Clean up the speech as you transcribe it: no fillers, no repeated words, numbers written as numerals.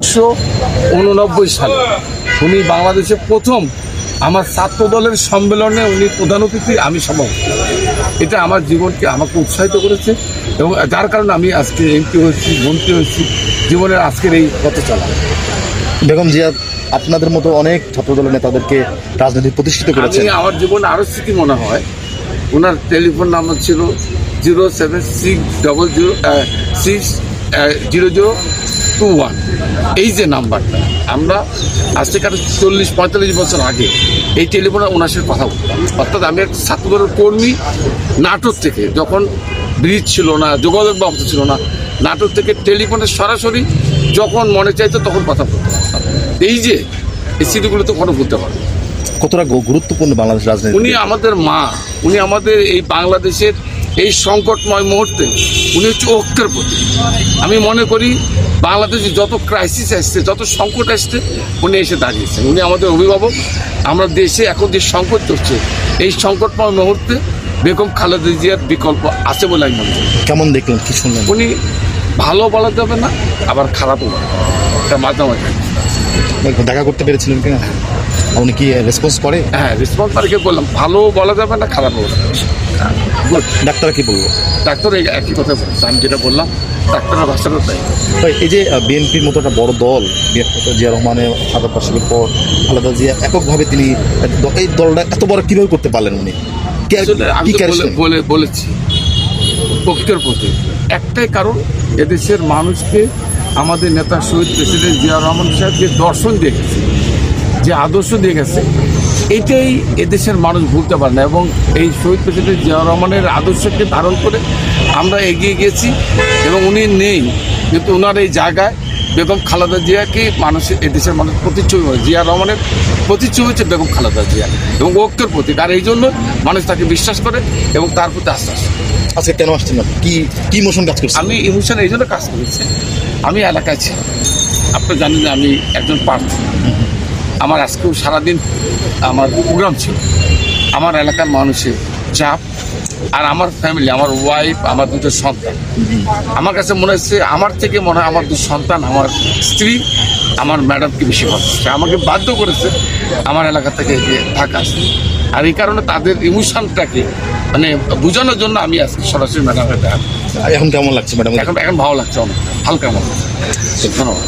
1989 সালে উনি বাংলাদেশের প্রথম আমার ছাত্র দলের সম্মেলনে উনি প্রধান অতিথি, আমি সভাপতি। এটা আমার জীবনকে আমাকে উৎসাহিত করেছে এবং যার কারণে আমি আজকে এমপি হয়েছি, মন্ত্রী হয়েছি, জীবনের আজকের এই পথ চলা। বেগম জিয়া আপনাদের মতো অনেক ছাত্রদলের নেতাদেরকে রাজনীতি প্রতিষ্ঠিত করেছেন। আমার জীবনে আরও স্মৃতি মনে হয়, ওনার টেলিফোন নাম্বার ছিল 07600060021। এই যে নাম্বারটা, আমরা আজ থেকে 40-45 বছর আগে এই টেলিফোনে ওনার সাথে কথা বলতাম। অর্থাৎ আমি এক ছাত্রদলের কর্মী, নাটোর থেকে, যখন ব্রিজ ছিল না, যোগাযোগ ব্যবস্থা ছিল না, নাটোর থেকে টেলিফোনে সরাসরি যখন মনে চাইতো তখন কথা বলতে পারতাম। এই যে এই স্মৃতিগুলো তো কোনো বলতে পারবো। কতটা গুরুত্বপূর্ণ বাংলাদেশ রাজনীতি? উনি আমাদের মা, উনি আমাদের এই বাংলাদেশের এই সংকটময় মুহূর্তে উনি হচ্ছে ঐক্যের প্রতীক। আমি মনে করি বাংলাদেশে যত ক্রাইসিস আসছে, যত সংকট আসছে, উনি এসে দাঁড়িয়েছেন। উনি আমাদের অভিভাবক। আমরা দেশে এখন যে সংকট চলছে, এই সংকটময় মুহূর্তে বেগম খালেদা জিয়ার বিকল্প আছে বলে আমি মনে করি। কেমন দেখলেন, কি শুনলেন? উনি ভালো বলা যাবে না, আবার খারাপও বলা যাবে না, এটা মাঝামাঝি। দেখা করতে পেরেছিলেন কিনা? উনি কি রেসপন্স করে? হ্যাঁ, রেসপন্স তারিখে বললাম, ভালো বলা যাবে না, খারাপও বলা যাবে না। ডাক্তার কি বলবো? ডাক্তার একই কথা বলছে, আমি যেটা বললাম, ডাক্তারের ভাষাটা তাই। এই যে বিএনপির মতো একটা বড় দল, জিয়া রহমানের আদর্শের পর খালেদা জিয়া এককভাবে তিনি এই দলটা এত বড় কীভাবে করতে পারলেন উনি? আমি বলেছি ঐক্যের প্রতি একটাই কারণ, এদেশের মানুষকে আমাদের নেতা শহীদ প্রেসিডেন্ট জিয়া রহমান সাহেব যে দর্শন দিয়ে গেছে, যে আদর্শ দিয়ে গেছে, এটাই এদেশের মানুষ ভুলতে পারে না। এবং এই শহীদ প্রেসিডেন্ট জিয়া রহমানের আদর্শকে ধারণ করে আমরা এগিয়ে গেছি। এবং উনি নেই, কিন্তু ওনার এই জায়গায় বেগম খালেদা জিয়াকে মানুষের, এদেশের মানুষ প্রতিচ্ছবি, জিয়া রহমানের প্রতিচ্ছবি হচ্ছে বেগম খালেদা জিয়া এবং ঐক্যের প্রতীক। আর এই জন্য মানুষ তাকে বিশ্বাস করে এবং তার প্রতি আস্থা আসে। আজকে কেন আসছেন না? কি ইমোশন কাজ করছে? আমি ইমোশন এই জন্য কাজ করেছি, আমি এলাকায় ছিলাম। আপনি জানেন যে আমি একজন প্রার্থী। আমার আজকেও সারাদিন আমার প্রোগ্রাম ছিল। আমার এলাকার মানুষের চাপ, আর আমার ফ্যামিলি, আমার ওয়াইফ, আমার দুটো সন্তান, আমার কাছে মনে হচ্ছে, আমার থেকে মনে হয় আমার দুটো সন্তান, আমার স্ত্রী, আমার ম্যাডামকে বেশি ভালোবাসে। আমাকে বাধ্য করেছে আমার এলাকা থেকে ঢাকা আসতে। আর এই কারণে তাদের ইমোশনটাকে মানে বোঝানোর জন্য আমি আজকে সরাসরি ম্যাডামের দেখা। এখন কেমন লাগছে ম্যাডাম? এখন ভালো লাগছে, অনেক হালকা মনে হচ্ছে। ধন্যবাদ।